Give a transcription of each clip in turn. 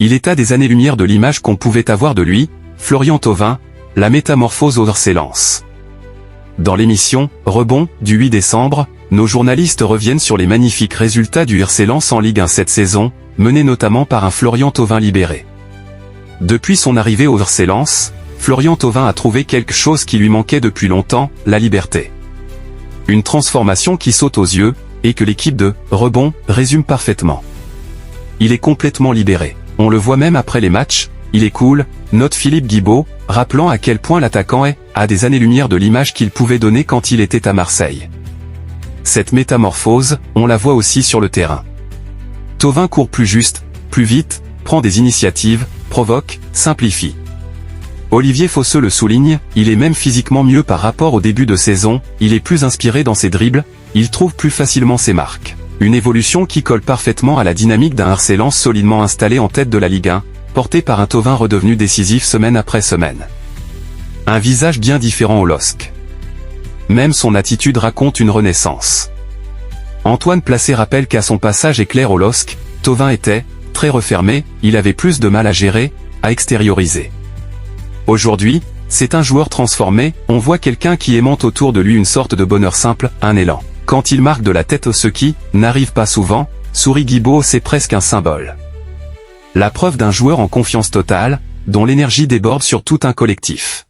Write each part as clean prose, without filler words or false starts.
Il est à des années-lumière de l'image qu'on pouvait avoir de lui, Florian Thauvin, la métamorphose au RC Lens. Dans l'émission « Rebond » du 8 décembre, nos journalistes reviennent sur les magnifiques résultats du RC Lens en Ligue 1 cette saison, menés notamment par un Florian Thauvin libéré. Depuis son arrivée au RC Lens, Florian Thauvin a trouvé quelque chose qui lui manquait depuis longtemps, la liberté. Une transformation qui saute aux yeux, et que l'équipe de « Rebond » résume parfaitement. Il est complètement libéré. On le voit même après les matchs, il est cool, note Philippe Guibaud, rappelant à quel point l'attaquant est à des années-lumière de l'image qu'il pouvait donner quand il était à Marseille. Cette métamorphose, on la voit aussi sur le terrain. Thauvin court plus juste, plus vite, prend des initiatives, provoque, simplifie. Olivier Fosseux le souligne, il est même physiquement mieux par rapport au début de saison, il est plus inspiré dans ses dribbles, il trouve plus facilement ses marques. Une évolution qui colle parfaitement à la dynamique d'un RC Lens solidement installé en tête de la Ligue 1, porté par un Thauvin redevenu décisif semaine après semaine. Un visage bien différent au LOSC. Même son attitude raconte une renaissance. Antoine Placé rappelle qu'à son passage éclair au LOSC, Thauvin était très refermé, il avait plus de mal à gérer, à extérioriser. Aujourd'hui, c'est un joueur transformé, on voit quelqu'un qui aimante autour de lui une sorte de bonheur simple, un élan. Quand il marque de la tête, ce qui n'arrive pas souvent, sourit Guibaud, c'est presque un symbole. La preuve d'un joueur en confiance totale, dont l'énergie déborde sur tout un collectif.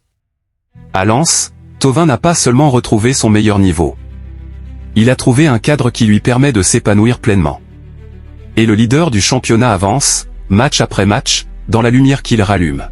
À Lens, Thauvin n'a pas seulement retrouvé son meilleur niveau. Il a trouvé un cadre qui lui permet de s'épanouir pleinement. Et le leader du championnat avance, match après match, dans la lumière qu'il rallume.